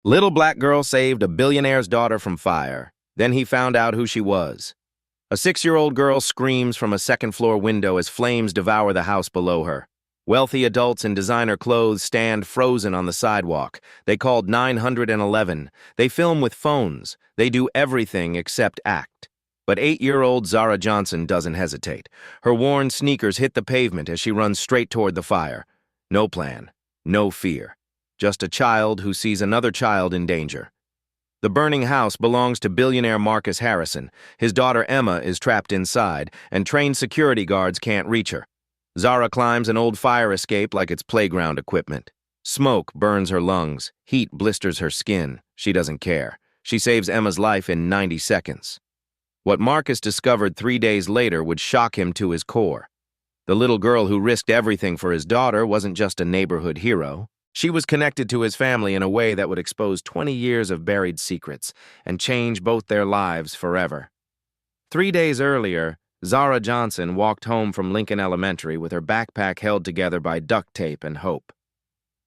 Little black girl saved a billionaire's daughter from fire. Then he found out who she was. A 6-year-old girl screams from a second-floor window as flames devour the house below her. Wealthy adults in designer clothes stand frozen on the sidewalk. They called 911. They film with phones. They do everything except act. But 8-year-old Zara Johnson doesn't hesitate. Her worn sneakers hit the pavement as she runs straight toward the fire. No plan, no fear. Just a child who sees another child in danger. The burning house belongs to billionaire Marcus Harrison. His daughter Emma is trapped inside, and trained security guards can't reach her. Zara climbs an old fire escape like it's playground equipment. Smoke burns her lungs. Heat blisters her skin. She doesn't care. She saves Emma's life in 90 seconds. What Marcus discovered 3 days later would shock him to his core. The little girl who risked everything for his daughter wasn't just a neighborhood hero. She was connected to his family in a way that would expose 20 years of buried secrets and change both their lives forever. 3 days earlier, Zara Johnson walked home from Lincoln Elementary with her backpack held together by duct tape and hope.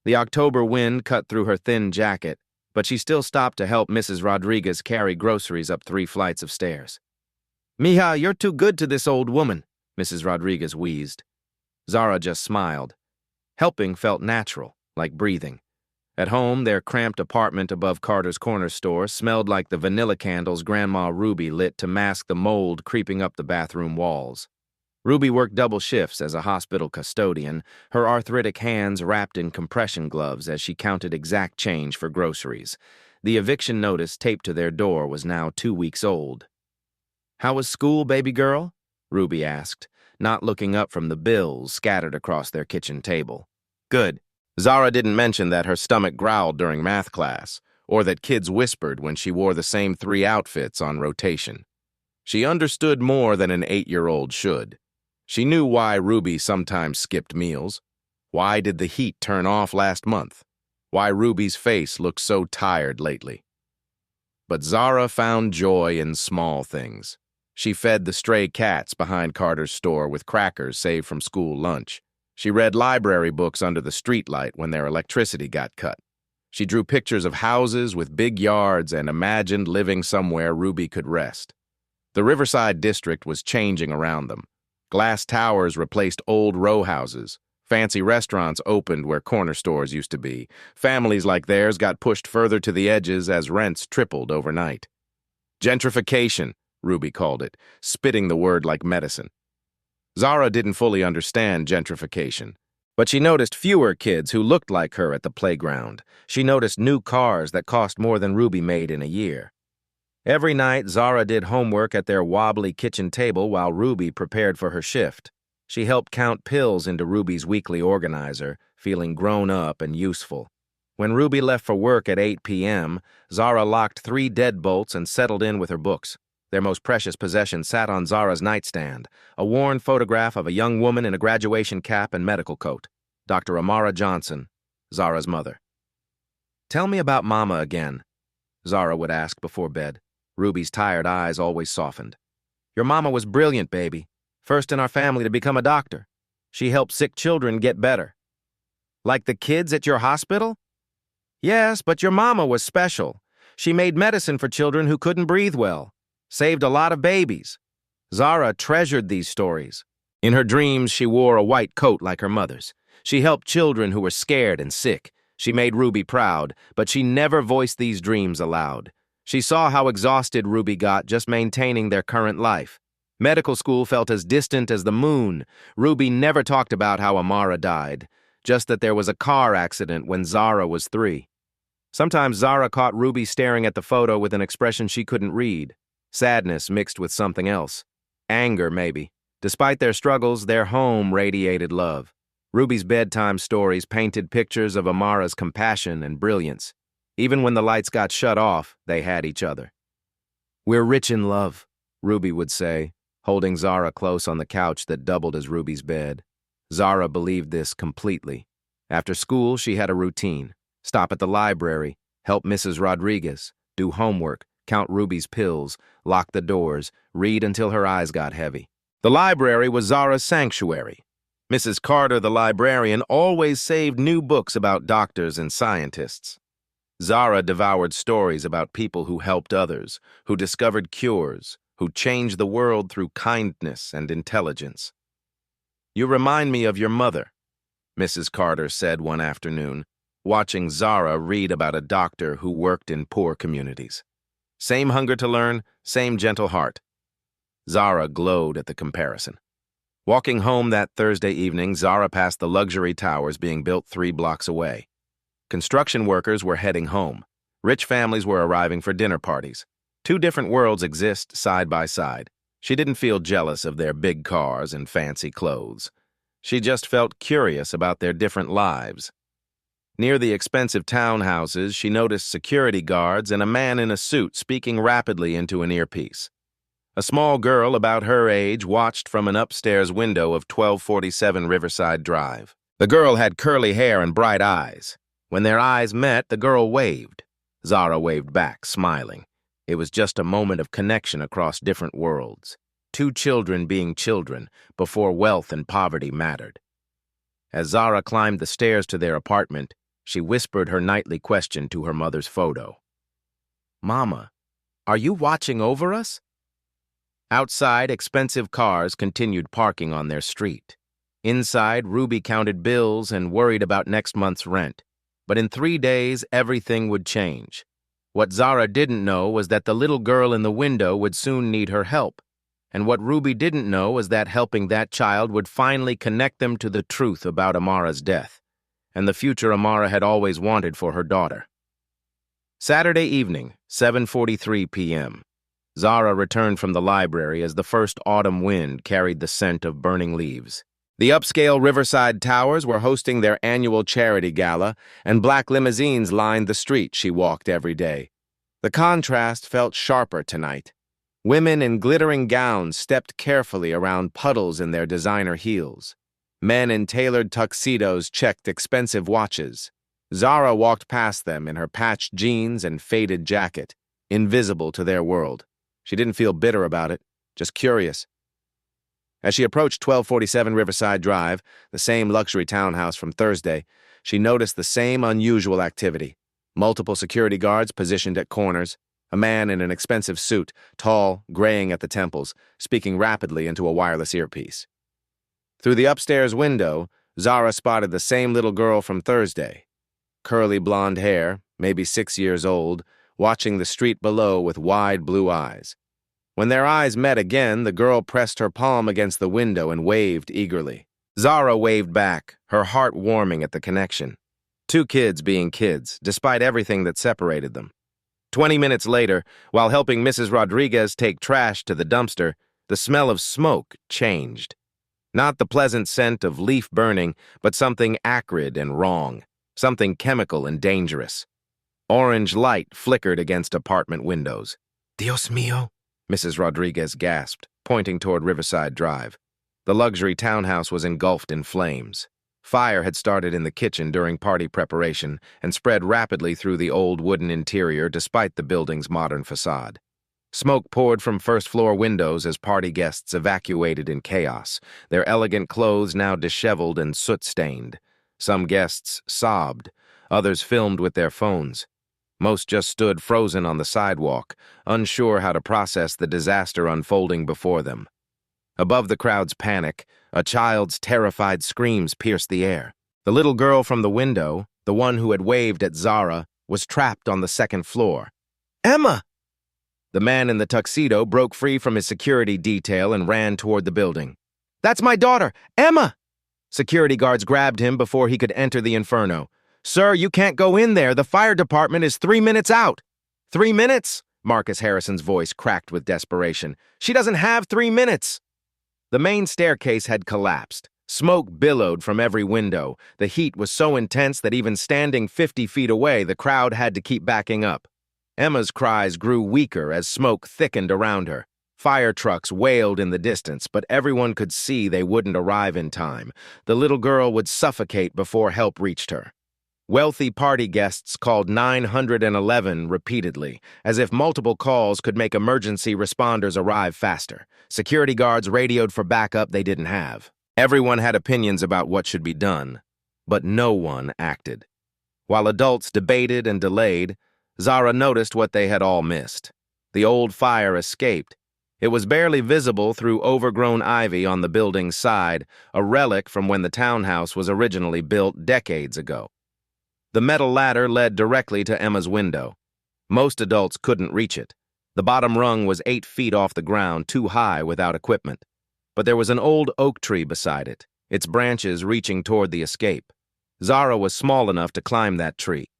The October wind cut through her thin jacket, but she still stopped to help Mrs. Rodriguez carry groceries up 3 flights of stairs. "Mija, you're too good to this old woman," Mrs. Rodriguez wheezed. Zara just smiled. Helping felt natural, like breathing. At home, their cramped apartment above Carter's corner store smelled like the vanilla candles Grandma Ruby lit to mask the mold creeping up the bathroom walls. Ruby worked double shifts as a hospital custodian, her arthritic hands wrapped in compression gloves as she counted exact change for groceries. The eviction notice taped to their door was now 2 weeks old. "How was school, baby girl?" Ruby asked, not looking up from the bills scattered across their kitchen table. "Good." Zara didn't mention that her stomach growled during math class, or that kids whispered when she wore the same 3 outfits on rotation. She understood more than an 8-year-old should. She knew why Ruby sometimes skipped meals. Why did the heat turn off last month? Why Ruby's face looked so tired lately. But Zara found joy in small things. She fed the stray cats behind Carter's store with crackers saved from school lunch. She read library books under the streetlight when their electricity got cut. She drew pictures of houses with big yards and imagined living somewhere Ruby could rest. The Riverside district was changing around them. Glass towers replaced old row houses. Fancy restaurants opened where corner stores used to be. Families like theirs got pushed further to the edges as rents tripled overnight. Gentrification, Ruby called it, spitting the word like medicine. Zara didn't fully understand gentrification, but she noticed fewer kids who looked like her at the playground. She noticed new cars that cost more than Ruby made in a year. Every night, Zara did homework at their wobbly kitchen table while Ruby prepared for her shift. She helped count pills into Ruby's weekly organizer, feeling grown up and useful. When Ruby left for work at 8 p.m., Zara locked 3 deadbolts and settled in with her books. Their most precious possession sat on Zara's nightstand, a worn photograph of a young woman in a graduation cap and medical coat, Dr. Zara Johnson, Zara's mother. "Tell me about Mama again," Zara would ask before bed. Ruby's tired eyes always softened. "Your mama was brilliant, baby. First in our family to become a doctor. She helped sick children get better." "Like the kids at your hospital?" "Yes, but your mama was special. She made medicine for children who couldn't breathe well. Saved a lot of babies." Zara treasured these stories. In her dreams, she wore a white coat like her mother's. She helped children who were scared and sick. She made Ruby proud, but she never voiced these dreams aloud. She saw how exhausted Ruby got just maintaining their current life. Medical school felt as distant as the moon. Ruby never talked about how Amara died, just that there was a car accident when Zara was 3. Sometimes Zara caught Ruby staring at the photo with an expression she couldn't read. Sadness mixed with something else. Anger, maybe. Despite their struggles, their home radiated love. Ruby's bedtime stories painted pictures of Amara's compassion and brilliance. Even when the lights got shut off, they had each other. "We're rich in love," Ruby would say, holding Zara close on the couch that doubled as Ruby's bed. Zara believed this completely. After school, she had a routine. Stop at the library, help Mrs. Rodriguez, do homework, count Ruby's pills, lock the doors, read until her eyes got heavy. The library was Zara's sanctuary. Mrs. Carter, the librarian, always saved new books about doctors and scientists. Zara devoured stories about people who helped others, who discovered cures, who changed the world through kindness and intelligence. "You remind me of your mother," Mrs. Carter said one afternoon, watching Zara read about a doctor who worked in poor communities. Same hunger to learn, same gentle heart. Zara glowed at the comparison. Walking home that Thursday evening, Zara passed the luxury towers being built 3 blocks away. Construction workers were heading home. Rich families were arriving for dinner parties. 2 different worlds exist side by side. She didn't feel jealous of their big cars and fancy clothes. She just felt curious about their different lives. Near the expensive townhouses, she noticed security guards and a man in a suit speaking rapidly into an earpiece. A small girl about her age watched from an upstairs window of 1247 Riverside Drive. The girl had curly hair and bright eyes. When their eyes met, the girl waved. Zara waved back, smiling. It was just a moment of connection across different worlds. 2 children being children, before wealth and poverty mattered. As Zara climbed the stairs to their apartment, she whispered her nightly question to her mother's photo. "Mama, are you watching over us?" Outside, expensive cars continued parking on their street. Inside, Ruby counted bills and worried about next month's rent. But in 3 days, everything would change. What Zara didn't know was that the little girl in the window would soon need her help. And what Ruby didn't know was that helping that child would finally connect them to the truth about Amara's death, and the future Amara had always wanted for her daughter. Saturday evening, 7:43 p.m. Zara returned from the library as the first autumn wind carried the scent of burning leaves. The upscale Riverside Towers were hosting their annual charity gala, and black limousines lined the street she walked every day. The contrast felt sharper tonight. Women in glittering gowns stepped carefully around puddles in their designer heels. Men in tailored tuxedos checked expensive watches. Zara walked past them in her patched jeans and faded jacket, invisible to their world. She didn't feel bitter about it, just curious. As she approached 1247 Riverside Drive, the same luxury townhouse from Thursday, she noticed the same unusual activity. Multiple security guards positioned at corners, a man in an expensive suit, tall, graying at the temples, speaking rapidly into a wireless earpiece. Through the upstairs window, Zara spotted the same little girl from Thursday. Curly blonde hair, maybe 6 years old, watching the street below with wide blue eyes. When their eyes met again, the girl pressed her palm against the window and waved eagerly. Zara waved back, her heart warming at the connection. 2 kids being kids, despite everything that separated them. 20 minutes later, while helping Mrs. Rodriguez take trash to the dumpster, the smell of smoke changed. Not the pleasant scent of leaf burning, but something acrid and wrong, something chemical and dangerous. Orange light flickered against apartment windows. "Dios mío," Mrs. Rodriguez gasped, pointing toward Riverside Drive. The luxury townhouse was engulfed in flames. Fire had started in the kitchen during party preparation and spread rapidly through the old wooden interior despite the building's modern facade. Smoke poured from first-floor windows as party guests evacuated in chaos, their elegant clothes now disheveled and soot-stained. Some guests sobbed, others filmed with their phones. Most just stood frozen on the sidewalk, unsure how to process the disaster unfolding before them. Above the crowd's panic, a child's terrified screams pierced the air. The little girl from the window, the one who had waved at Zara, was trapped on the 2nd floor. "Emma!" The man in the tuxedo broke free from his security detail and ran toward the building. "That's my daughter, Emma!" Security guards grabbed him before he could enter the inferno. "Sir, you can't go in there. The fire department is 3 minutes out." "3 minutes?" Marcus Harrison's voice cracked with desperation. "She doesn't have 3 minutes." The main staircase had collapsed. Smoke billowed from every window. The heat was so intense that even standing 50 feet away, the crowd had to keep backing up. Emma's cries grew weaker as smoke thickened around her. Fire trucks wailed in the distance, but everyone could see they wouldn't arrive in time. The little girl would suffocate before help reached her. Wealthy party guests called 911 repeatedly, as if multiple calls could make emergency responders arrive faster. Security guards radioed for backup they didn't have. Everyone had opinions about what should be done, but no one acted. While adults debated and delayed, Zara noticed what they had all missed. The old fire escaped. It was barely visible through overgrown ivy on the building's side, a relic from when the townhouse was originally built decades ago. The metal ladder led directly to Emma's window. Most adults couldn't reach it. The bottom rung was 8 feet off the ground, too high without equipment. But there was an old oak tree beside it, its branches reaching toward the escape. Zara was small enough to climb that tree.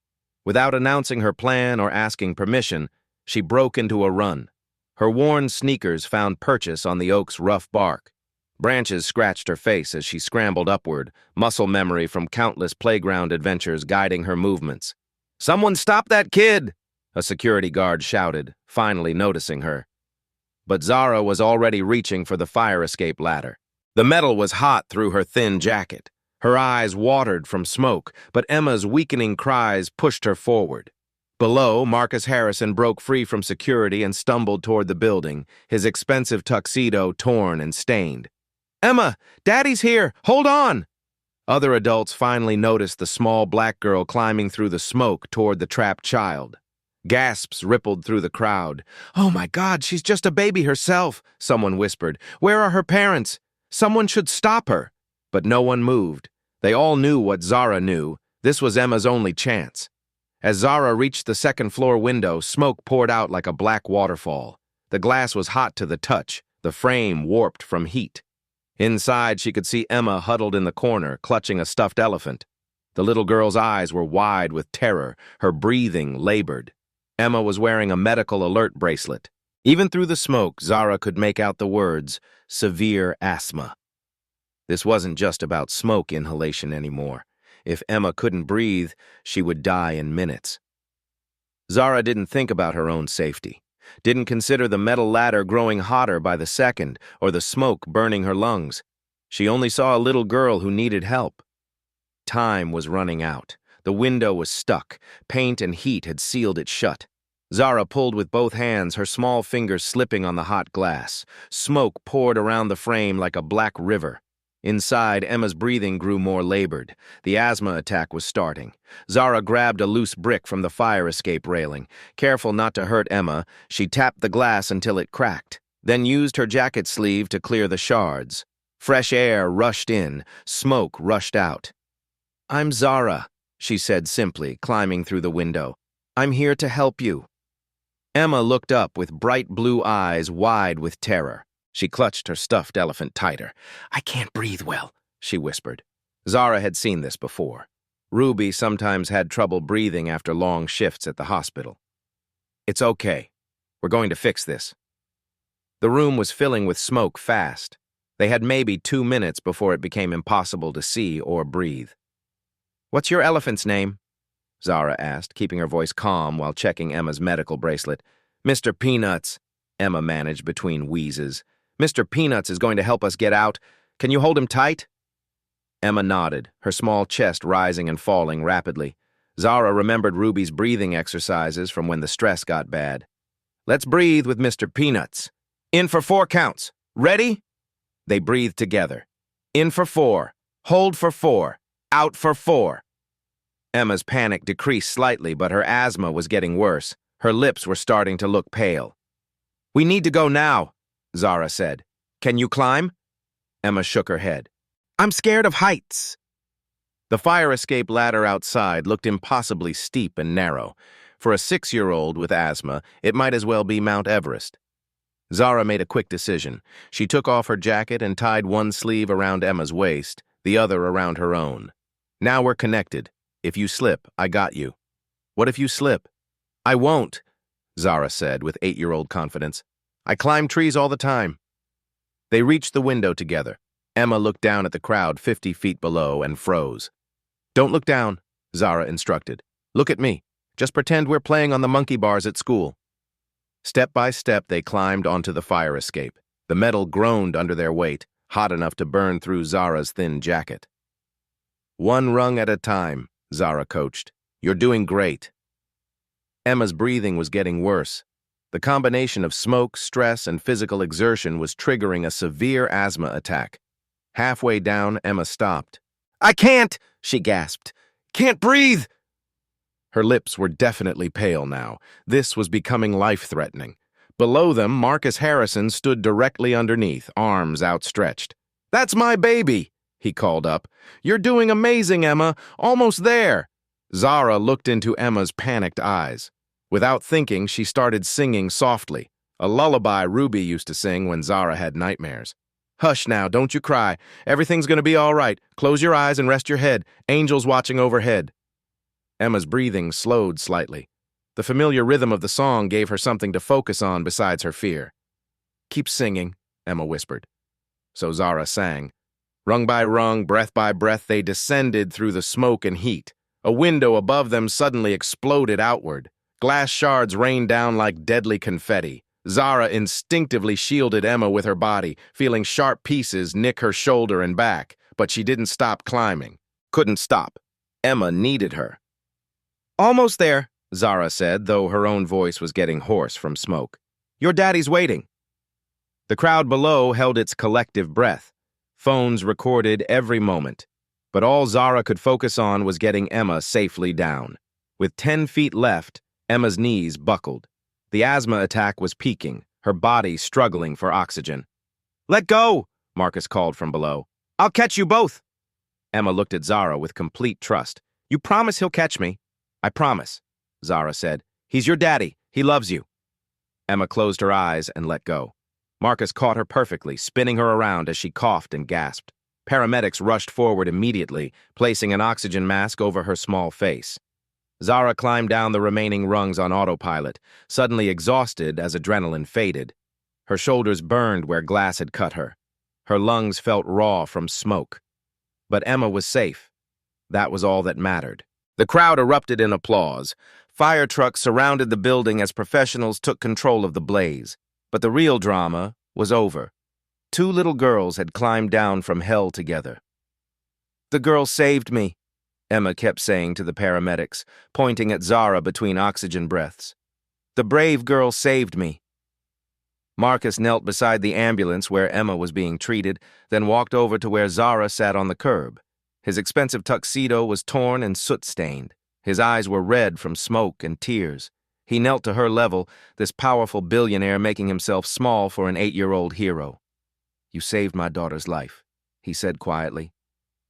Without announcing her plan or asking permission, she broke into a run. Her worn sneakers found purchase on the oak's rough bark. Branches scratched her face as she scrambled upward, muscle memory from countless playground adventures guiding her movements. "Someone stop that kid!" a security guard shouted, finally noticing her. But Zara was already reaching for the fire escape ladder. The metal was hot through her thin jacket. Her eyes watered from smoke, but Emma's weakening cries pushed her forward. Below, Marcus Harrison broke free from security and stumbled toward the building, his expensive tuxedo torn and stained. "Emma, Daddy's here! Hold on!" Other adults finally noticed the small black girl climbing through the smoke toward the trapped child. Gasps rippled through the crowd. "Oh my God, she's just a baby herself," someone whispered. "Where are her parents? Someone should stop her." But no one moved. They all knew what Zara knew. This was Emma's only chance. As Zara reached the second-floor window, smoke poured out like a black waterfall. The glass was hot to the touch, the frame warped from heat. Inside, she could see Emma huddled in the corner, clutching a stuffed elephant. The little girl's eyes were wide with terror, her breathing labored. Emma was wearing a medical alert bracelet. Even through the smoke, Zara could make out the words, "severe asthma." This wasn't just about smoke inhalation anymore. If Emma couldn't breathe, she would die in minutes. Zara didn't think about her own safety, didn't consider the metal ladder growing hotter by the second or the smoke burning her lungs. She only saw a little girl who needed help. Time was running out. The window was stuck. Paint and heat had sealed it shut. Zara pulled with both hands, her small fingers slipping on the hot glass. Smoke poured around the frame like a black river. Inside, Emma's breathing grew more labored. The asthma attack was starting. Zara grabbed a loose brick from the fire escape railing. Careful not to hurt Emma, she tapped the glass until it cracked, then used her jacket sleeve to clear the shards. Fresh air rushed in, smoke rushed out. "I'm Zara," she said simply, climbing through the window. "I'm here to help you." Emma looked up with bright blue eyes wide with terror. She clutched her stuffed elephant tighter. "I can't breathe well," she whispered. Zara had seen this before. Ruby sometimes had trouble breathing after long shifts at the hospital. "It's okay. We're going to fix this." The room was filling with smoke fast. They had maybe 2 minutes before it became impossible to see or breathe. "What's your elephant's name?" Zara asked, keeping her voice calm while checking Emma's medical bracelet. "Mr. Peanuts," Emma managed between wheezes. "Mr. Peanuts is going to help us get out. Can you hold him tight?" Emma nodded, her small chest rising and falling rapidly. Zara remembered Ruby's breathing exercises from when the stress got bad. "Let's breathe with Mr. Peanuts. In for 4 counts. Ready?" They breathed together. In for 4. Hold for 4. Out for 4. Emma's panic decreased slightly, but her asthma was getting worse. Her lips were starting to look pale. "We need to go now," Zara said. "Can you climb?" Emma shook her head. "I'm scared of heights." The fire escape ladder outside looked impossibly steep and narrow. For a 6-year-old with asthma, it might as well be Mount Everest. Zara made a quick decision. She took off her jacket and tied one sleeve around Emma's waist, the other around her own. "Now we're connected. If you slip, I got you." "What if you slip?" "I won't," Zara said with 8-year-old confidence. "I climb trees all the time." They reached the window together. Emma looked down at the crowd 50 feet below and froze. "Don't look down," Zara instructed. "Look at me. Just pretend we're playing on the monkey bars at school." Step by step, they climbed onto the fire escape. The metal groaned under their weight, hot enough to burn through Zara's thin jacket. "One rung at a time," Zara coached. "You're doing great." Emma's breathing was getting worse. The combination of smoke, stress, and physical exertion was triggering a severe asthma attack. Halfway down, Emma stopped. "I can't!" she gasped. "Can't breathe!" Her lips were definitely pale now. This was becoming life-threatening. Below them, Marcus Harrison stood directly underneath, arms outstretched. "That's my baby," he called up. "You're doing amazing, Emma. Almost there." Zara looked into Emma's panicked eyes. Without thinking, she started singing softly, a lullaby Ruby used to sing when Zara had nightmares. "Hush now, don't you cry. Everything's gonna be all right. Close your eyes and rest your head. Angels watching overhead." Emma's breathing slowed slightly. The familiar rhythm of the song gave her something to focus on besides her fear. "Keep singing," Emma whispered. So Zara sang. Rung by rung, breath by breath, they descended through the smoke and heat. A window above them suddenly exploded outward. Glass shards rained down like deadly confetti. Zara instinctively shielded Emma with her body, feeling sharp pieces nick her shoulder and back, but she didn't stop climbing. Couldn't stop. Emma needed her. "Almost there," Zara said, though her own voice was getting hoarse from smoke. "Your daddy's waiting." The crowd below held its collective breath. Phones recorded every moment. But all Zara could focus on was getting Emma safely down. With 10 feet left, Emma's knees buckled. The asthma attack was peaking, her body struggling for oxygen. "Let go," Marcus called from below. "I'll catch you both." Emma looked at Zara with complete trust. "You promise he'll catch me?" "I promise," Zara said. "He's your daddy. He loves you." Emma closed her eyes and let go. Marcus caught her perfectly, spinning her around as she coughed and gasped. Paramedics rushed forward immediately, placing an oxygen mask over her small face. Zara climbed down the remaining rungs on autopilot, suddenly exhausted as adrenaline faded. Her shoulders burned where glass had cut her. Her lungs felt raw from smoke. But Emma was safe. That was all that mattered. The crowd erupted in applause. Fire trucks surrounded the building as professionals took control of the blaze. But the real drama was over. 2 little girls had climbed down from hell together. "The girl saved me," Emma kept saying to the paramedics, pointing at Zara between oxygen breaths. "The brave girl saved me." Marcus knelt beside the ambulance where Emma was being treated, then walked over to where Zara sat on the curb. His expensive tuxedo was torn and soot-stained. His eyes were red from smoke and tears. He knelt to her level, this powerful billionaire making himself small for an 8-year-old hero. "You saved my daughter's life," he said quietly.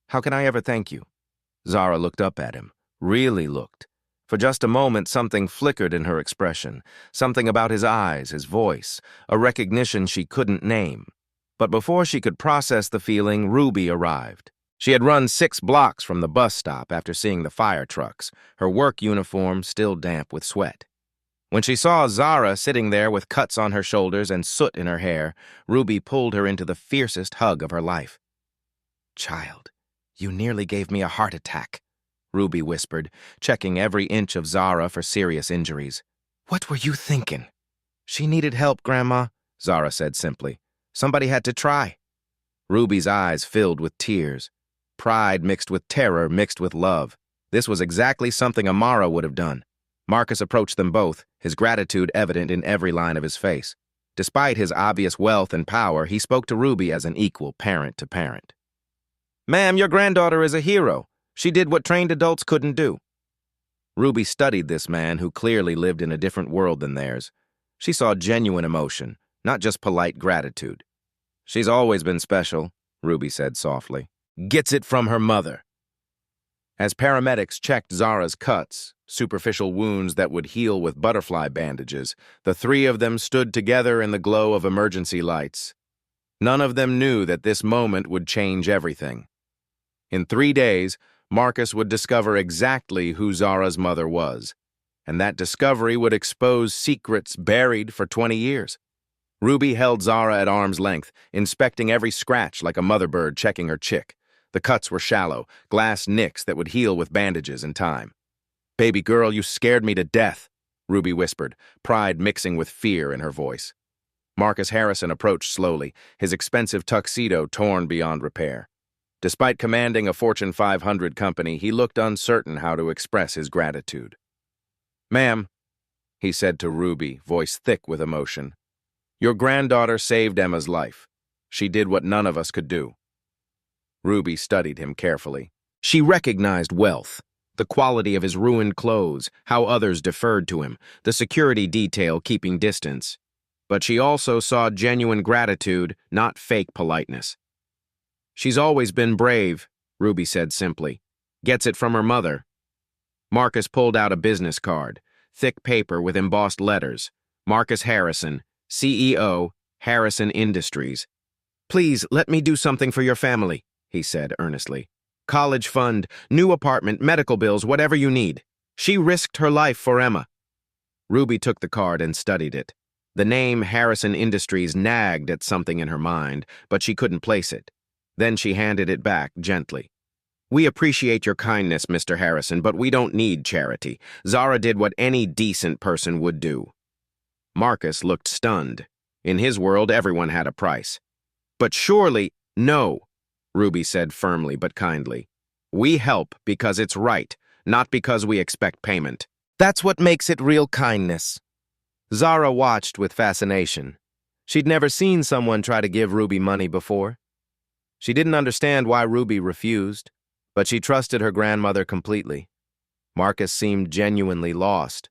"How can I ever thank you?" Zara looked up at him, really looked. For just a moment, something flickered in her expression, something about his eyes, his voice, a recognition she couldn't name. But before she could process the feeling, Ruby arrived. She had run 6 blocks from the bus stop after seeing the fire trucks, her work uniform still damp with sweat. When she saw Zara sitting there with cuts on her shoulders and soot in her hair, Ruby pulled her into the fiercest hug of her life. "Child, you nearly gave me a heart attack," Ruby whispered, checking every inch of Zara for serious injuries. "What were you thinking?" "She needed help, Grandma," Zara said simply. "Somebody had to try." Ruby's eyes filled with tears. Pride mixed with terror mixed with love. This was exactly something Amara would have done. Marcus approached them both, his gratitude evident in every line of his face. Despite his obvious wealth and power, he spoke to Ruby as an equal parent to parent. "Ma'am, your granddaughter is a hero. She did what trained adults couldn't do." Ruby studied this man who clearly lived in a different world than theirs. She saw genuine emotion, not just polite gratitude. "She's always been special," Ruby said softly. "Gets it from her mother." As paramedics checked Zara's cuts, superficial wounds that would heal with butterfly bandages, the 3 of them stood together in the glow of emergency lights. None of them knew that this moment would change everything. In 3 days, Marcus would discover exactly who Zara's mother was, and that discovery would expose secrets buried for 20 years. Ruby held Zara at arm's length, inspecting every scratch like a mother bird checking her chick. The cuts were shallow, glass nicks that would heal with bandages in time. "Baby girl, you scared me to death," Ruby whispered, pride mixing with fear in her voice. Marcus Harrison approached slowly, his expensive tuxedo torn beyond repair. Despite commanding a Fortune 500 company, he looked uncertain how to express his gratitude. "Ma'am," he said to Ruby, voice thick with emotion, "your granddaughter saved Emma's life. She did what none of us could do." Ruby studied him carefully. She recognized wealth, The quality of his ruined clothes, how others deferred to him, the security detail keeping distance. But she also saw genuine gratitude, not fake politeness. "She's always been brave," Ruby said simply. "Gets it from her mother." Marcus pulled out a business card, thick paper with embossed letters. Marcus Harrison, CEO, Harrison Industries. "Please, let me do something for your family," he said earnestly. "College fund, new apartment, medical bills, whatever you need." She risked her life for Emma. Ruby took the card and studied it. The name Harrison Industries nagged at something in her mind, but she couldn't place it. Then she handed it back gently. "We appreciate your kindness, Mr. Harrison, but we don't need charity. Zara did what any decent person would do." Marcus looked stunned. In his world, everyone had a price. "But surely—" "No," Ruby said firmly but kindly. "We help because it's right, not because we expect payment. That's what makes it real kindness." Zara watched with fascination. She'd never seen someone try to give Ruby money before. She didn't understand why Ruby refused, but she trusted her grandmother completely. Marcus seemed genuinely lost.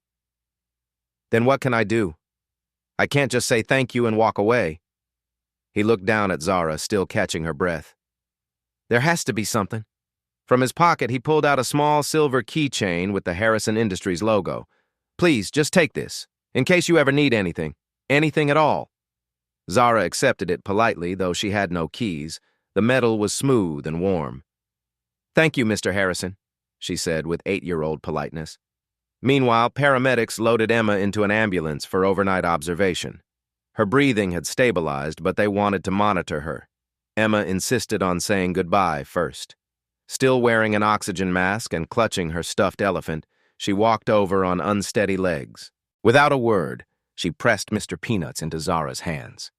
"Then what can I do? I can't just say thank you and walk away." He looked down at Zara, still catching her breath. "There has to be something." From his pocket, he pulled out a small silver keychain with the Harrison Industries logo. "Please, just take this, in case you ever need anything. Anything at all." Zara accepted it politely, though she had no keys. The metal was smooth and warm. "Thank you, Mr. Harrison," she said with 8-year-old politeness. Meanwhile, paramedics loaded Emma into an ambulance for overnight observation. Her breathing had stabilized, but they wanted to monitor her. Emma insisted on saying goodbye first. Still wearing an oxygen mask and clutching her stuffed elephant, she walked over on unsteady legs. Without a word, she pressed Mr. Peanuts into Zara's hands.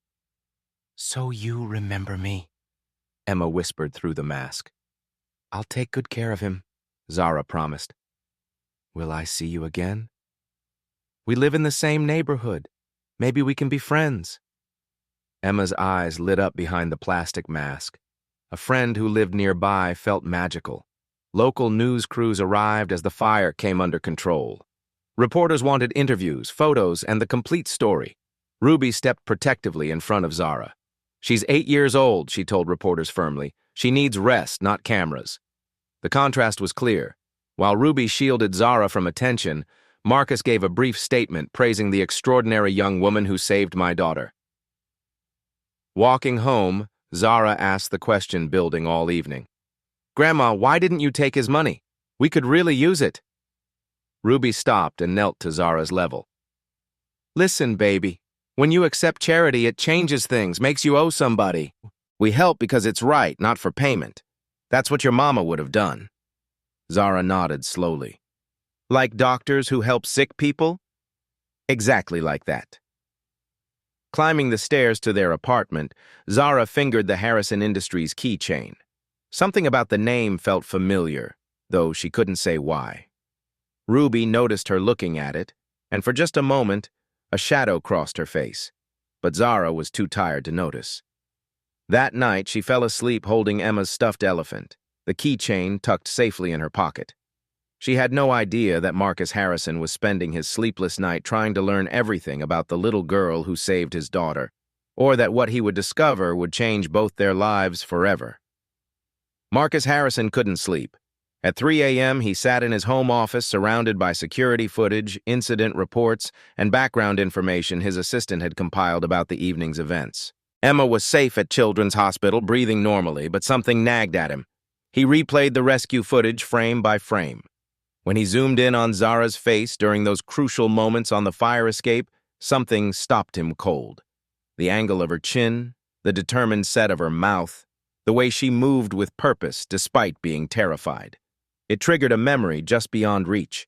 "So you remember me," Emma whispered through the mask. "I'll take good care of him," Zara promised. "Will I see you again? We live in the same neighborhood. Maybe we can be friends." Emma's eyes lit up behind the plastic mask. A friend who lived nearby felt magical. Local news crews arrived as the fire came under control. Reporters wanted interviews, photos, and the complete story. Ruby stepped protectively in front of Zara. "She's 8 years old," she told reporters firmly. "She needs rest, not cameras." The contrast was clear. While Ruby shielded Zara from attention, Marcus gave a brief statement praising the extraordinary young woman who saved my daughter. Walking home, Zara asked the question building all evening. "Grandma, why didn't you take his money? We could really use it." Ruby stopped and knelt to Zara's level. "Listen, baby. When you accept charity, it changes things, makes you owe somebody. We help because it's right, not for payment. That's what your mama would have done." Zara nodded slowly. "Like doctors who help sick people?" "Exactly like that." Climbing the stairs to their apartment, Zara fingered the Harrison Industries keychain. Something about the name felt familiar, though she couldn't say why. Ruby noticed her looking at it, and for just a moment, a shadow crossed her face. But Zara was too tired to notice. That night, she fell asleep holding Emma's stuffed elephant, the keychain tucked safely in her pocket. She had no idea that Marcus Harrison was spending his sleepless night trying to learn everything about the little girl who saved his daughter, or that what he would discover would change both their lives forever. Marcus Harrison couldn't sleep. At 3 a.m., he sat in his home office surrounded by security footage, incident reports, and background information his assistant had compiled about the evening's events. Emma was safe at Children's Hospital, breathing normally, but something nagged at him. He replayed the rescue footage frame by frame. When he zoomed in on Zara's face during those crucial moments on the fire escape, something stopped him cold. The angle of her chin, the determined set of her mouth, the way she moved with purpose despite being terrified. It triggered a memory just beyond reach.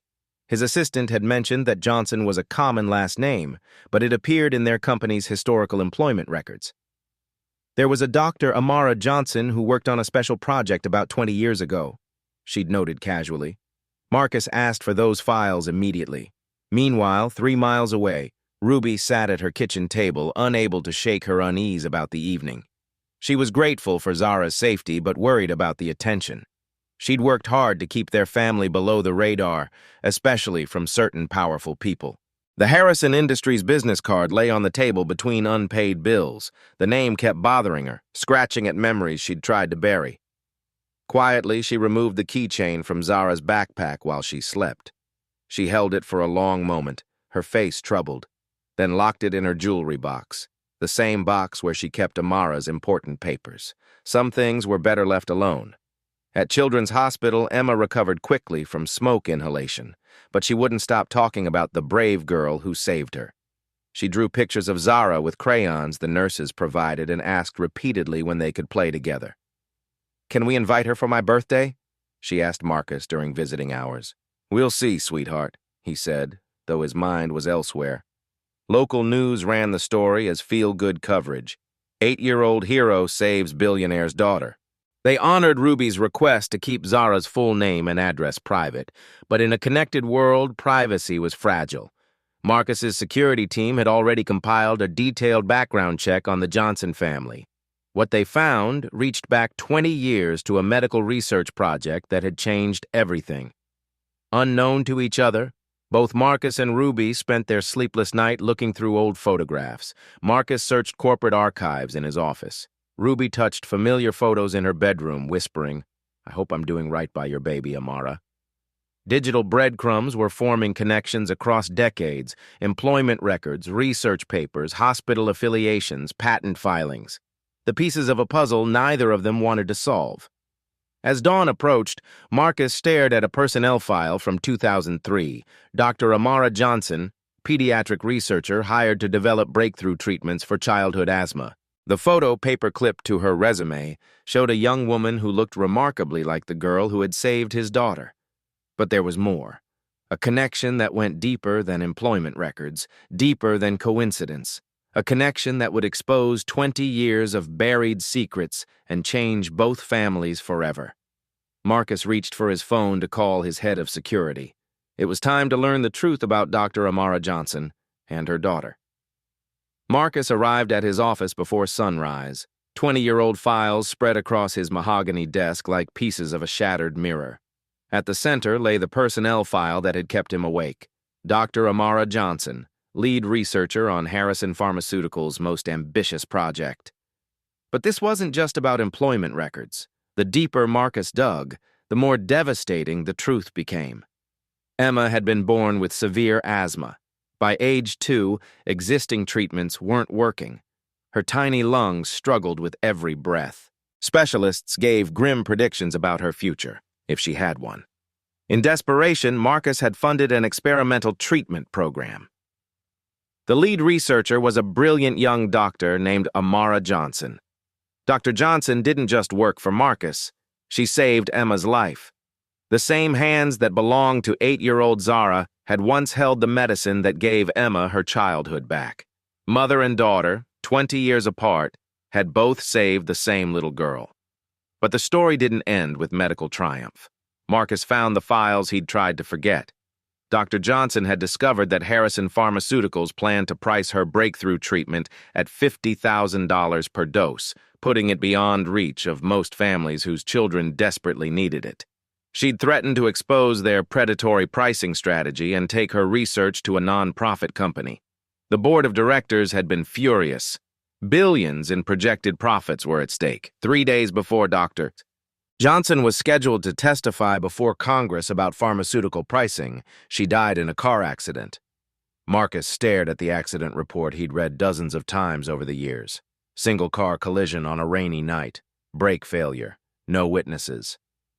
His assistant had mentioned that Johnson was a common last name, but it appeared in their company's historical employment records. There was a Dr. Zara Johnson who worked on a special project about 20 years ago, she'd noted casually. Marcus asked for those files immediately. Meanwhile, 3 miles away, Ruby sat at her kitchen table, unable to shake her unease about the evening. She was grateful for Zara's safety, but worried about the attention. She'd worked hard to keep their family below the radar, especially from certain powerful people. The Harrison Industries business card lay on the table between unpaid bills. The name kept bothering her, scratching at memories she'd tried to bury. Quietly, she removed the keychain from Zara's backpack while she slept. She held it for a long moment, her face troubled, then locked it in her jewelry box, the same box where she kept Amara's important papers. Some things were better left alone. At Children's Hospital, Emma recovered quickly from smoke inhalation, but she wouldn't stop talking about the brave girl who saved her. She drew pictures of Zara with crayons the nurses provided and asked repeatedly when they could play together. "Can we invite her for my birthday?" she asked Marcus during visiting hours. "We'll see, sweetheart," he said, though his mind was elsewhere. Local news ran the story as feel-good coverage. 8-year-old hero saves billionaire's daughter. They honored Ruby's request to keep Zara's full name and address private, but in a connected world, privacy was fragile. Marcus's security team had already compiled a detailed background check on the Johnson family. What they found reached back 20 years to a medical research project that had changed everything. Unknown to each other, both Marcus and Ruby spent their sleepless night looking through old photographs. Marcus searched corporate archives in his office. Ruby touched familiar photos in her bedroom, whispering, "I hope I'm doing right by your baby, Amara." Digital breadcrumbs were forming connections across decades: employment records, research papers, hospital affiliations, patent filings. The pieces of a puzzle neither of them wanted to solve. As dawn approached, Marcus stared at a personnel file from 2003. Dr. Zara Johnson, pediatric researcher hired to develop breakthrough treatments for childhood asthma. The photo, paper-clipped to her resume, showed a young woman who looked remarkably like the girl who had saved his daughter. But there was more. A connection that went deeper than employment records, deeper than coincidence. A connection that would expose 20 years of buried secrets and change both families forever. Marcus reached for his phone to call his head of security. It was time to learn the truth about Dr. Zara Johnson and her daughter. Marcus arrived at his office before sunrise. 20-year-old files spread across his mahogany desk like pieces of a shattered mirror. At the center lay the personnel file that had kept him awake. Dr. Zara Johnson, lead researcher on Harrison Pharmaceuticals' most ambitious project. But this wasn't just about employment records. The deeper Marcus dug, the more devastating the truth became. Emma had been born with severe asthma. By age 2, existing treatments weren't working. Her tiny lungs struggled with every breath. Specialists gave grim predictions about her future, if she had one. In desperation, Marcus had funded an experimental treatment program. The lead researcher was a brilliant young doctor named Zara Johnson. Dr. Johnson didn't just work for Marcus. She saved Emma's life. The same hands that belonged to 8-year-old Zara had once held the medicine that gave Emma her childhood back. Mother and daughter, 20 years apart, had both saved the same little girl. But the story didn't end with medical triumph. Marcus found the files he'd tried to forget. Dr. Johnson had discovered that Harrison Pharmaceuticals planned to price her breakthrough treatment at $50,000 per dose, putting it beyond reach of most families whose children desperately needed it. She'd threatened to expose their predatory pricing strategy and take her research to a non-profit company. The board of directors had been furious. Billions in projected profits were at stake. 3 days before Dr. Johnson was scheduled to testify before Congress about pharmaceutical pricing. She died in a car accident. Marcus stared at the accident report he'd read dozens of times over the years. Single-car collision on a rainy night. Brake failure. No witnesses.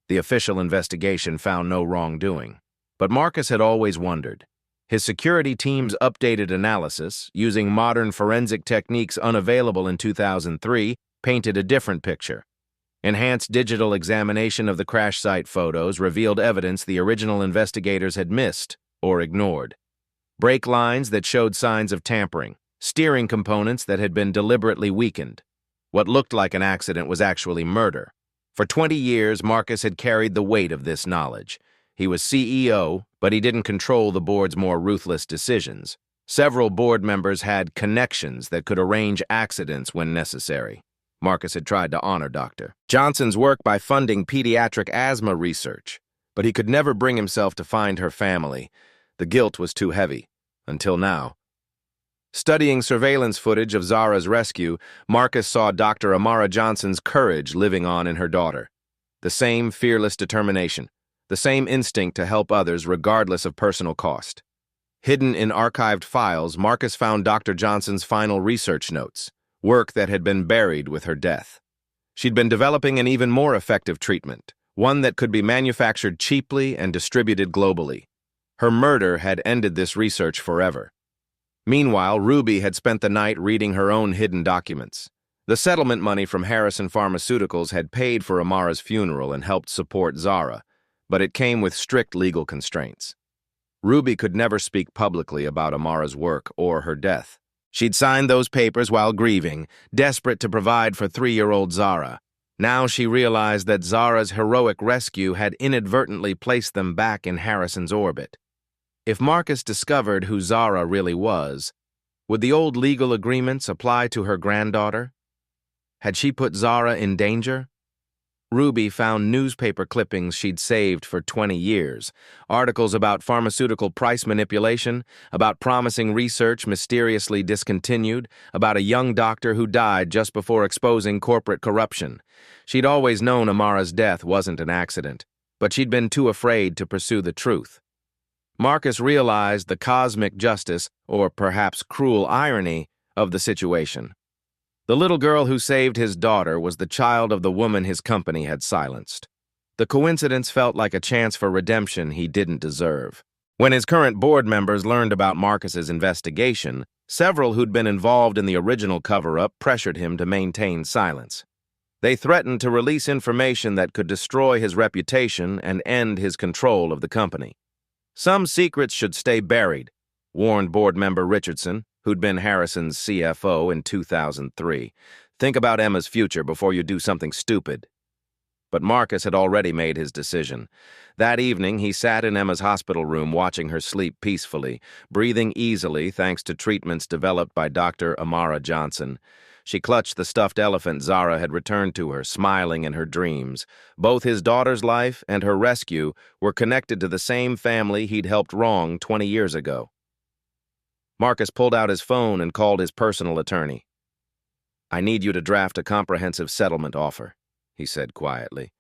The official investigation found no wrongdoing. But Marcus had always wondered. His security team's updated analysis, using modern forensic techniques unavailable in 2003, painted a different picture. Enhanced digital examination of the crash site photos revealed evidence the original investigators had missed or ignored. Brake lines that showed signs of tampering, steering components that had been deliberately weakened. What looked like an accident was actually murder. For 20 years, Marcus had carried the weight of this knowledge. He was CEO, but he didn't control the board's more ruthless decisions. Several board members had connections that could arrange accidents when necessary. Marcus had tried to honor Dr. Johnson's work by funding pediatric asthma research, but he could never bring himself to find her family. The guilt was too heavy, until now. Studying surveillance footage of Zara's rescue, Marcus saw Dr. Amara Johnson's courage living on in her daughter. The same fearless determination, the same instinct to help others regardless of personal cost. Hidden in archived files, Marcus found Dr. Johnson's final research notes, work that had been buried with her death. She'd been developing an even more effective treatment, one that could be manufactured cheaply and distributed globally. Her murder had ended this research forever. Meanwhile, Ruby had spent the night reading her own hidden documents. The settlement money from Harrison Pharmaceuticals had paid for Amara's funeral and helped support Zara, but it came with strict legal constraints. Ruby could never speak publicly about Amara's work or her death. She'd signed those papers while grieving, desperate to provide for 3-year-old Zara. Now she realized that Zara's heroic rescue had inadvertently placed them back in Harrison's orbit. If Marcus discovered who Zara really was, would the old legal agreements apply to her granddaughter? Had she put Zara in danger? Ruby found newspaper clippings she'd saved for 20 years, articles about pharmaceutical price manipulation, about promising research mysteriously discontinued, about a young doctor who died just before exposing corporate corruption. She'd always known Amara's death wasn't an accident, but she'd been too afraid to pursue the truth. Marcus realized the cosmic justice, or perhaps cruel irony, of the situation. The little girl who saved his daughter was the child of the woman his company had silenced. The coincidence felt like a chance for redemption he didn't deserve. When his current board members learned about Marcus's investigation, several who'd been involved in the original cover-up pressured him to maintain silence. They threatened to release information that could destroy his reputation and end his control of the company. Some secrets should stay buried, warned board member Richardson, who'd been Harrison's CFO in 2003. Think about Emma's future before you do something stupid. But Marcus had already made his decision. That evening, he sat in Emma's hospital room watching her sleep peacefully, breathing easily thanks to treatments developed by Dr. Amara Johnson. She clutched the stuffed elephant Zara had returned to her, smiling in her dreams. Both his daughter's life and her rescue were connected to the same family he'd helped wrong 20 years ago. Marcus pulled out his phone and called his personal attorney. "I need you to draft a comprehensive settlement offer," he said quietly,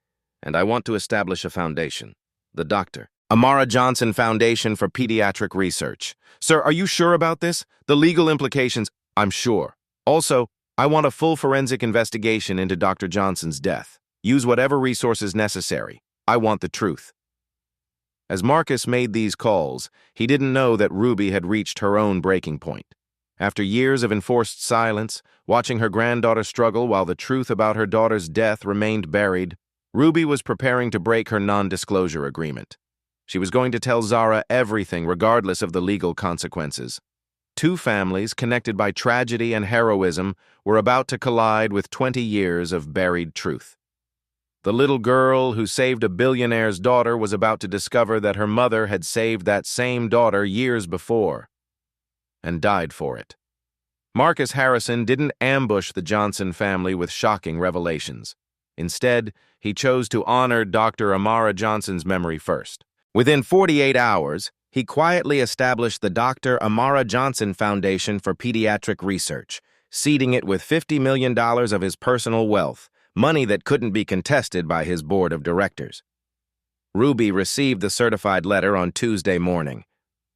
"and I want to establish a foundation. The Dr. Amara Johnson Foundation for Pediatric Research. Sir, are you sure about this? The legal implications, I'm sure. Also, I want a full forensic investigation into Dr. Johnson's death. Use whatever resources necessary. I want the truth." As Marcus made these calls, he didn't know that Ruby had reached her own breaking point. After years of enforced silence, watching her granddaughter struggle while the truth about her daughter's death remained buried, Ruby was preparing to break her non-disclosure agreement. She was going to tell Zara everything regardless of the legal consequences. Two families connected by tragedy and heroism were about to collide with 20 years of buried truth. The little girl who saved a billionaire's daughter was about to discover that her mother had saved that same daughter years before and died for it. Marcus Harrison didn't ambush the Johnson family with shocking revelations. Instead, he chose to honor Dr. Amara Johnson's memory first. Within 48 hours, he quietly established the Dr. Amara Johnson Foundation for Pediatric Research, seeding it with $50 million of his personal wealth, money that couldn't be contested by his board of directors. Ruby received the certified letter on Tuesday morning.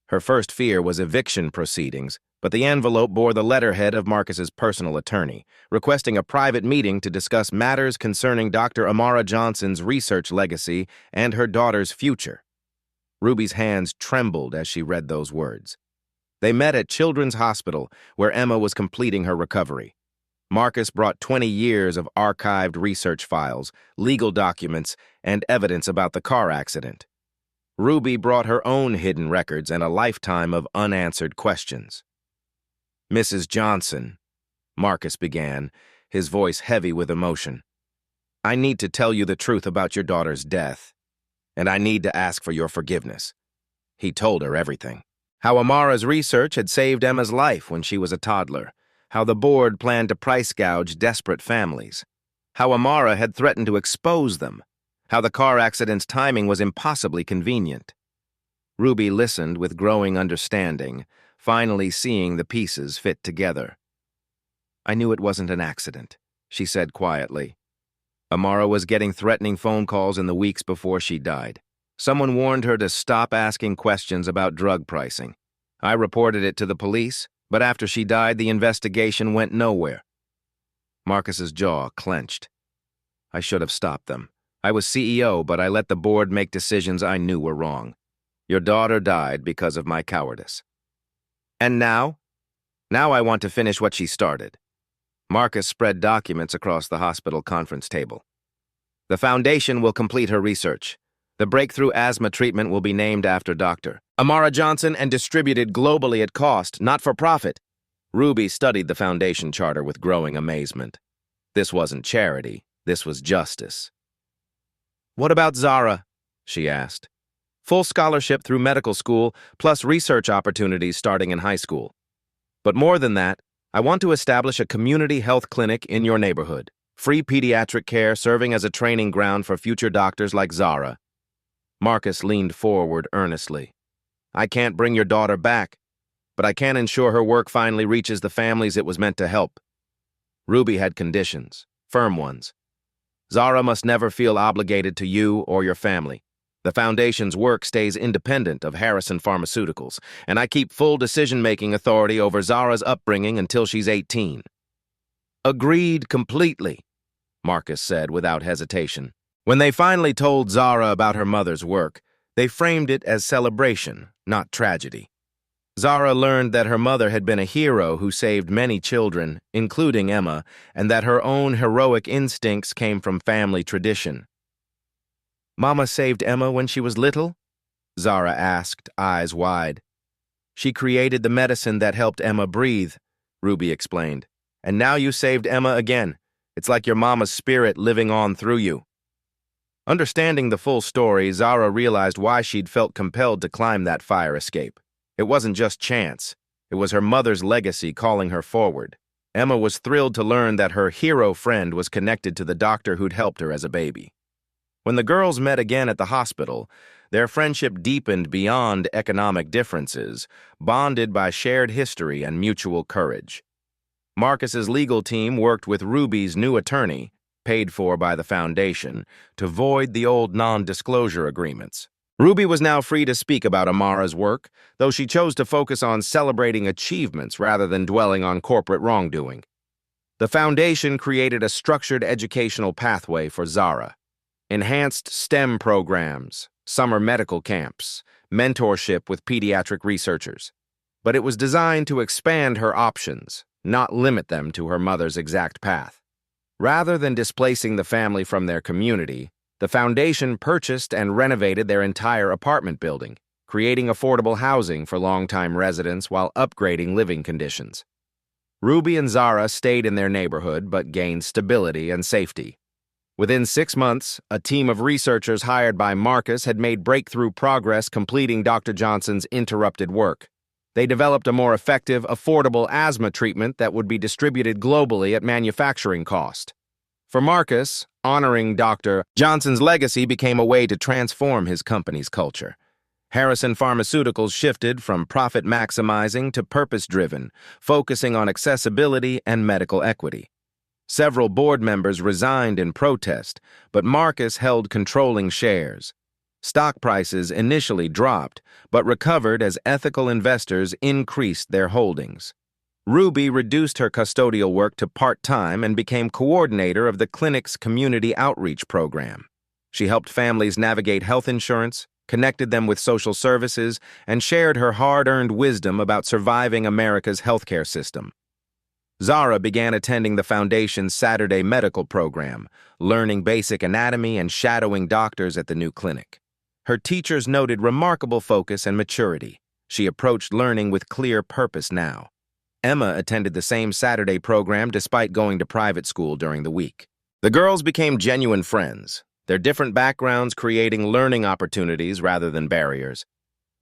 Her first fear was eviction proceedings, but the envelope bore the letterhead of Marcus's personal attorney, requesting a private meeting to discuss matters concerning Dr. Amara Johnson's research legacy and her daughter's future. Ruby's hands trembled as she read those words. They met at Children's Hospital, where Emma was completing her recovery. Marcus brought 20 years of archived research files, legal documents, and evidence about the car accident. Ruby brought her own hidden records and a lifetime of unanswered questions. "Mrs. Johnson," Marcus began, his voice heavy with emotion, "I need to tell you the truth about your daughter's death, and I need to ask for your forgiveness." He told her everything. How Amara's research had saved Emma's life when she was a toddler, how the board planned to price gouge desperate families, how Amara had threatened to expose them, how the car accident's timing was impossibly convenient. Ruby listened with growing understanding, finally seeing the pieces fit together. "I knew it wasn't an accident," she said quietly. "Amara was getting threatening phone calls in the weeks before she died. Someone warned her to stop asking questions about drug pricing. I reported it to the police, but after she died, the investigation went nowhere." Marcus's jaw clenched. "I should have stopped them. I was CEO, but I let the board make decisions I knew were wrong. Your daughter died because of my cowardice. And now? Now I want to finish what she started." Marcus spread documents across the hospital conference table. "The foundation will complete her research. The breakthrough asthma treatment will be named after Dr. Zara Johnson and distributed globally at cost, not for profit." Ruby studied the foundation charter with growing amazement. This wasn't charity, this was justice. "What about Zara?" she asked. "Full scholarship through medical school, plus research opportunities starting in high school. But more than that, I want to establish a community health clinic in your neighborhood. Free pediatric care serving as a training ground for future doctors like Zara." Marcus leaned forward earnestly. "I can't bring your daughter back, but I can ensure her work finally reaches the families it was meant to help." Ruby had conditions, firm ones. "Zara must never feel obligated to you or your family. The foundation's work stays independent of Harrison Pharmaceuticals, and I keep full decision-making authority over Zara's upbringing until she's 18. "Agreed completely," Marcus said without hesitation. When they finally told Zara about her mother's work, they framed it as celebration, not tragedy. Zara learned that her mother had been a hero who saved many children, including Emma, and that her own heroic instincts came from family tradition. "Mama saved Emma when she was little?" Zara asked, eyes wide. "She created the medicine that helped Emma breathe," Ruby explained. "And now you saved Emma again. It's like your mama's spirit living on through you." Understanding the full story, Zara realized why she'd felt compelled to climb that fire escape. It wasn't just chance. It was her mother's legacy calling her forward. Emma was thrilled to learn that her hero friend was connected to the doctor who'd helped her as a baby. When the girls met again at the hospital, their friendship deepened beyond economic differences, bonded by shared history and mutual courage. Marcus's legal team worked with Ruby's new attorney, paid for by the foundation, to void the old non-disclosure agreements. Ruby was now free to speak about Amara's work, though she chose to focus on celebrating achievements rather than dwelling on corporate wrongdoing. The foundation created a structured educational pathway for Zara. Enhanced STEM programs, summer medical camps, mentorship with pediatric researchers. But it was designed to expand her options, not limit them to her mother's exact path. Rather than displacing the family from their community, the foundation purchased and renovated their entire apartment building, creating affordable housing for longtime residents while upgrading living conditions. Ruby and Zara stayed in their neighborhood but gained stability and safety. Within 6 months, a team of researchers hired by Marcus had made breakthrough progress completing Dr. Johnson's interrupted work. They developed a more effective, affordable asthma treatment that would be distributed globally at manufacturing cost. For Marcus, honoring Dr. Johnson's legacy became a way to transform his company's culture. Harrison Pharmaceuticals shifted from profit maximizing to purpose-driven, focusing on accessibility and medical equity. Several board members resigned in protest, but Marcus held controlling shares. Stock prices initially dropped, but recovered as ethical investors increased their holdings. Ruby reduced her custodial work to part-time and became coordinator of the clinic's community outreach program. She helped families navigate health insurance, connected them with social services, and shared her hard-earned wisdom about surviving America's healthcare system. Zara began attending the Foundation's Saturday medical program, learning basic anatomy and shadowing doctors at the new clinic. Her teachers noted remarkable focus and maturity. She approached learning with clear purpose now. Emma attended the same Saturday program despite going to private school during the week. The girls became genuine friends, their different backgrounds creating learning opportunities rather than barriers.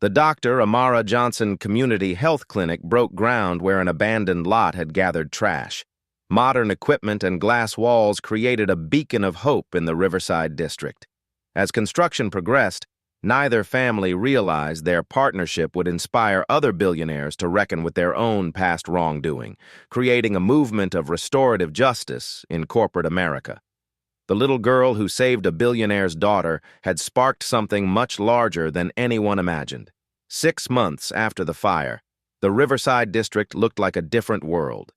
The Dr. Zara Johnson Community Health Clinic broke ground where an abandoned lot had gathered trash. Modern equipment and glass walls created a beacon of hope in the Riverside district. As construction progressed, neither family realized their partnership would inspire other billionaires to reckon with their own past wrongdoing, creating a movement of restorative justice in corporate America. The little girl who saved a billionaire's daughter had sparked something much larger than anyone imagined. 6 months after the fire, the Riverside district looked like a different world.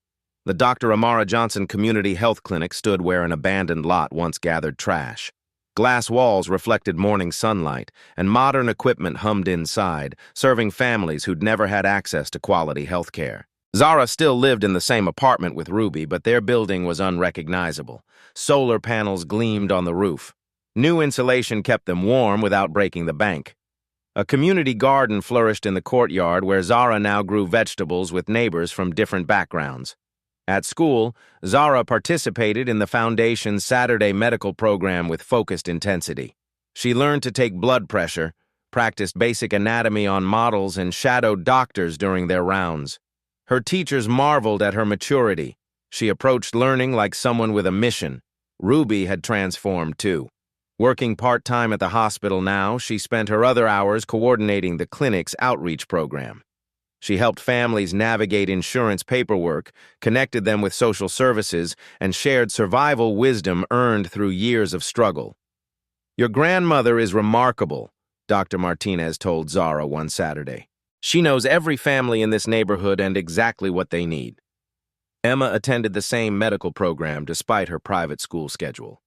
The Dr. Zara Johnson Community Health Clinic stood where an abandoned lot once gathered trash. Glass walls reflected morning sunlight, and modern equipment hummed inside, serving families who'd never had access to quality health care. Zara still lived in the same apartment with Ruby, but their building was unrecognizable. Solar panels gleamed on the roof. New insulation kept them warm without breaking the bank. A community garden flourished in the courtyard where Zara now grew vegetables with neighbors from different backgrounds. At school, Zara participated in the Foundation's Saturday medical program with focused intensity. She learned to take blood pressure, practiced basic anatomy on models, and shadowed doctors during their rounds. Her teachers marveled at her maturity. She approached learning like someone with a mission. Ruby had transformed too. Working part-time at the hospital now, she spent her other hours coordinating the clinic's outreach program. She helped families navigate insurance paperwork, connected them with social services, and shared survival wisdom earned through years of struggle. "Your grandmother is remarkable," Dr. Martinez told Zara one Saturday. "She knows every family in this neighborhood and exactly what they need." Emma attended the same medical program despite her private school schedule.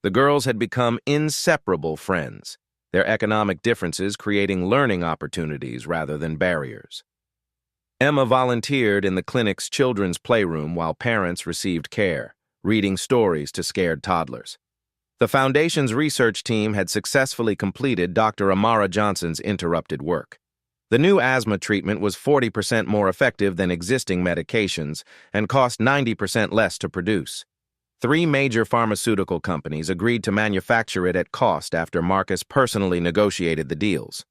The girls had become inseparable friends, their economic differences creating learning opportunities rather than barriers. Emma volunteered in the clinic's children's playroom while parents received care, reading stories to scared toddlers. The Foundation's research team had successfully completed Dr. Zara Johnson's interrupted work. The new asthma treatment was 40% more effective than existing medications and cost 90% less to produce. 3 major pharmaceutical companies agreed to manufacture it at cost after Marcus personally negotiated the deals.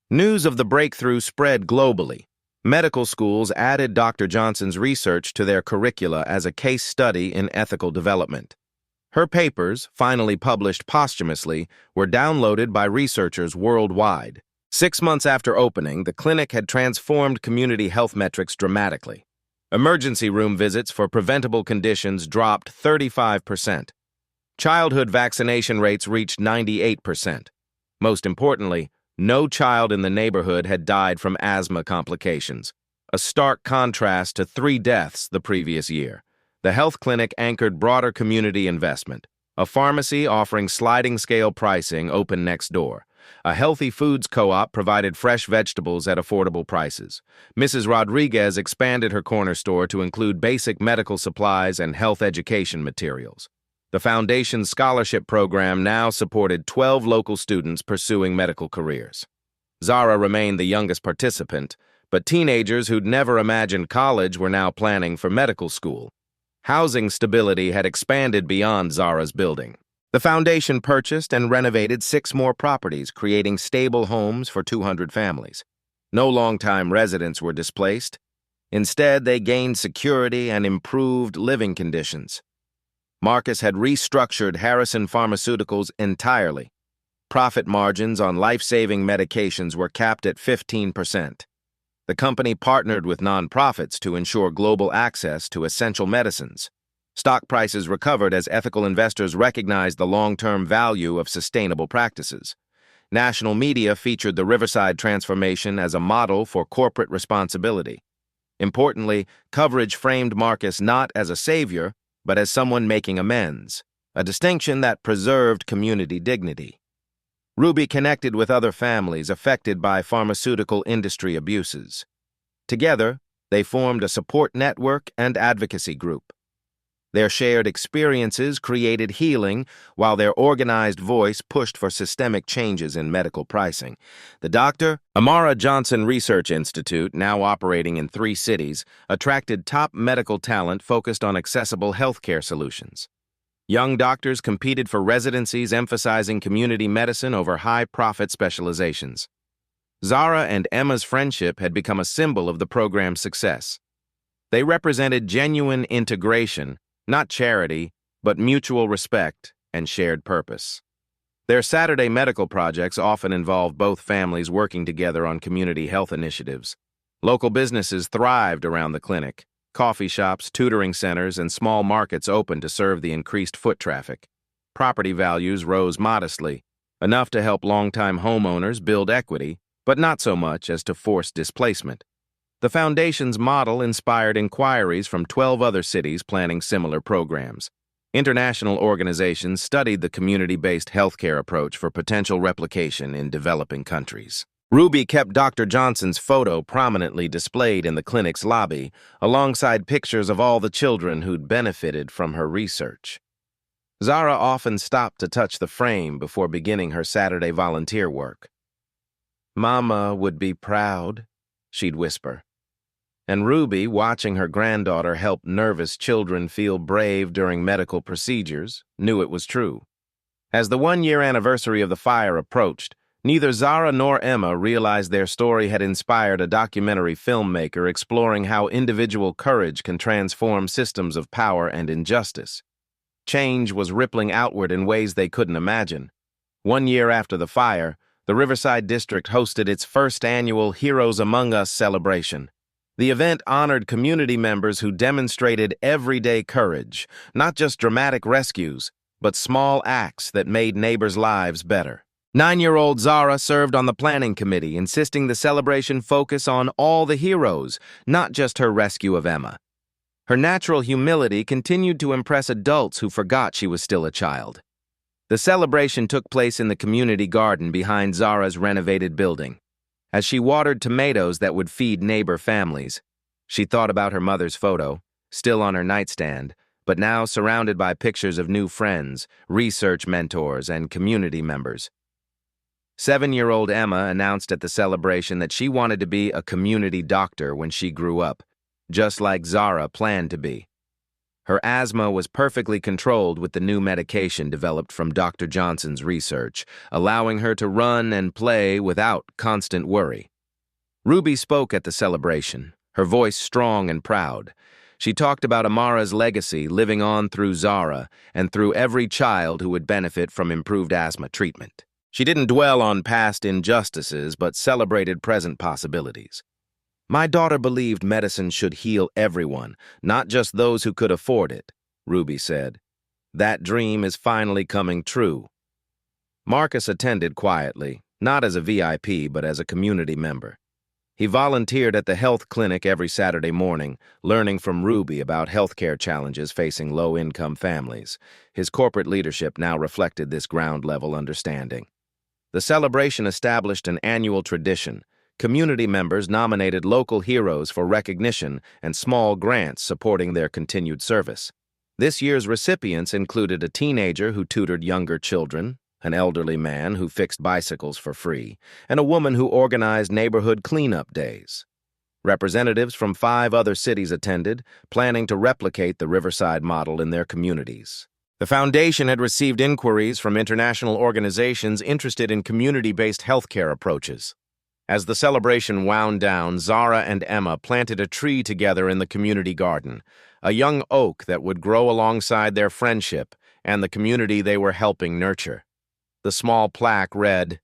News of the breakthrough spread globally. Medical schools added Dr. Johnson's research to their curricula as a case study in ethical development. Her papers, finally published posthumously, were downloaded by researchers worldwide. 6 months after opening, the clinic had transformed community health metrics dramatically. Emergency room visits for preventable conditions dropped 35%. Childhood vaccination rates reached 98%. Most importantly, no child in the neighborhood had died from asthma complications, a stark contrast to 3 deaths the previous year. The health clinic anchored broader community investment. A pharmacy offering sliding-scale pricing opened next door. A healthy foods co-op provided fresh vegetables at affordable prices. Mrs. Rodriguez expanded her corner store to include basic medical supplies and health education materials. The Foundation's scholarship program now supported 12 local students pursuing medical careers. Zara remained the youngest participant, but teenagers who'd never imagined college were now planning for medical school. Housing stability had expanded beyond Zara's building. The Foundation purchased and renovated 6 more properties, creating stable homes for 200 families. No longtime residents were displaced. Instead, they gained security and improved living conditions. Marcus had restructured Harrison Pharmaceuticals entirely. Profit margins on life-saving medications were capped at 15%. The company partnered with nonprofits to ensure global access to essential medicines. Stock prices recovered as ethical investors recognized the long-term value of sustainable practices. National media featured the Riverside transformation as a model for corporate responsibility. Importantly, coverage framed Marcus not as a savior, but as someone making amends, a distinction that preserved community dignity. Ruby connected with other families affected by pharmaceutical industry abuses. Together, they formed a support network and advocacy group. Their shared experiences created healing, while their organized voice pushed for systemic changes in medical pricing. The Dr. Zara Johnson Research Institute, now operating in 3 cities, attracted top medical talent focused on accessible healthcare solutions. Young doctors competed for residencies emphasizing community medicine over high-profit specializations. Zara and Emma's friendship had become a symbol of the program's success. They represented genuine integration, not charity, but mutual respect and shared purpose. Their Saturday medical projects often involved both families working together on community health initiatives. Local businesses thrived around the clinic. Coffee shops, tutoring centers, and small markets opened to serve the increased foot traffic. Property values rose modestly, enough to help longtime homeowners build equity, but not so much as to force displacement. The foundation's model inspired inquiries from 12 other cities planning similar programs. International organizations studied the community-based healthcare approach for potential replication in developing countries. Ruby kept Dr. Johnson's photo prominently displayed in the clinic's lobby, alongside pictures of all the children who'd benefited from her research. Zara often stopped to touch the frame before beginning her Saturday volunteer work. "Mama would be proud," she'd whisper. And Ruby, watching her granddaughter help nervous children feel brave during medical procedures, knew it was true. As the one-year anniversary of the fire approached, neither Zara nor Emma realized their story had inspired a documentary filmmaker exploring how individual courage can transform systems of power and injustice. Change was rippling outward in ways they couldn't imagine. 1 year after the fire, the Riverside District hosted its first annual Heroes Among Us celebration. The event honored community members who demonstrated everyday courage, not just dramatic rescues, but small acts that made neighbors' lives better. 9-year-old Zara served on the planning committee, insisting the celebration focus on all the heroes, not just her rescue of Emma. Her natural humility continued to impress adults who forgot she was still a child. The celebration took place in the community garden behind Zara's renovated building. As she watered tomatoes that would feed neighbor families, she thought about her mother's photo, still on her nightstand, but now surrounded by pictures of new friends, research mentors, and community members. 7-year-old Emma announced at the celebration that she wanted to be a community doctor when she grew up, just like Zara planned to be. Her asthma was perfectly controlled with the new medication developed from Dr. Johnson's research, allowing her to run and play without constant worry. Ruby spoke at the celebration, her voice strong and proud. She talked about Amara's legacy living on through Zara and through every child who would benefit from improved asthma treatment. She didn't dwell on past injustices, but celebrated present possibilities. "My daughter believed medicine should heal everyone, not just those who could afford it," Ruby said. "That dream is finally coming true." Marcus attended quietly, not as a VIP, but as a community member. He volunteered at the health clinic every Saturday morning, learning from Ruby about healthcare challenges facing low-income families. His corporate leadership now reflected this ground-level understanding. The celebration established an annual tradition. Community members nominated local heroes for recognition and small grants supporting their continued service. This year's recipients included a teenager who tutored younger children, an elderly man who fixed bicycles for free, and a woman who organized neighborhood cleanup days. Representatives from 5 other cities attended, planning to replicate the Riverside model in their communities. The foundation had received inquiries from international organizations interested in community-based healthcare approaches. As the celebration wound down, Zara and Emma planted a tree together in the community garden, a young oak that would grow alongside their friendship and the community they were helping nurture. The small plaque read,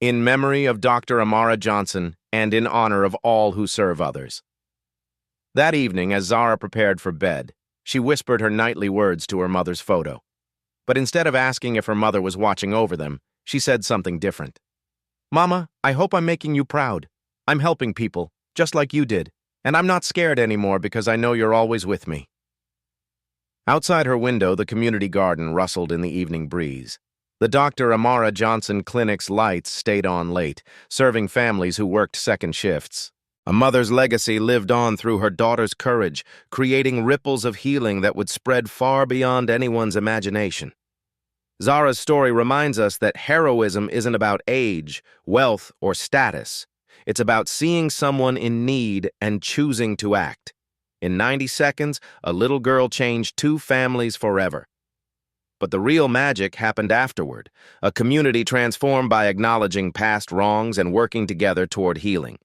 "In memory of Dr. Zara Johnson and in honor of all who serve others." That evening, as Zara prepared for bed, she whispered her nightly words to her mother's photo. But instead of asking if her mother was watching over them, she said something different. "Mama, I hope I'm making you proud. I'm helping people, just like you did, and I'm not scared anymore because I know you're always with me." Outside her window, the community garden rustled in the evening breeze. The Dr. Zara Johnson Clinic's lights stayed on late, serving families who worked second shifts. A mother's legacy lived on through her daughter's courage, creating ripples of healing that would spread far beyond anyone's imagination. Zara's story reminds us that heroism isn't about age, wealth, or status. It's about seeing someone in need and choosing to act. In 90 seconds, a little girl changed 2 families forever. but the real magic happened afterward, a community transformed by acknowledging past wrongs and working together toward healing.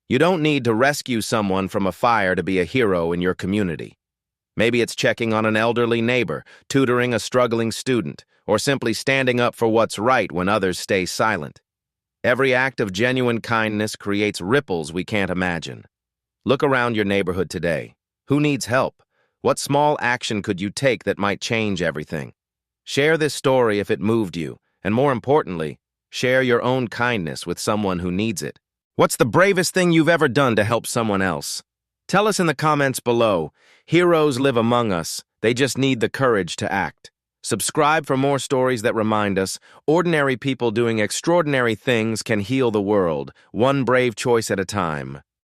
You don't need to rescue someone from a fire to be a hero in your community. Maybe it's checking on an elderly neighbor, tutoring a struggling student, or simply standing up for what's right when others stay silent. Every act of genuine kindness creates ripples we can't imagine. Look around your neighborhood today. Who needs help? What small action could you take that might change everything? Share this story if it moved you, and more importantly, share your own kindness with someone who needs it. What's the bravest thing you've ever done to help someone else? Tell us in the comments below. Heroes live among us. They just need the courage to act. Subscribe for more stories that remind us ordinary people doing extraordinary things can heal the world, one brave choice at a time.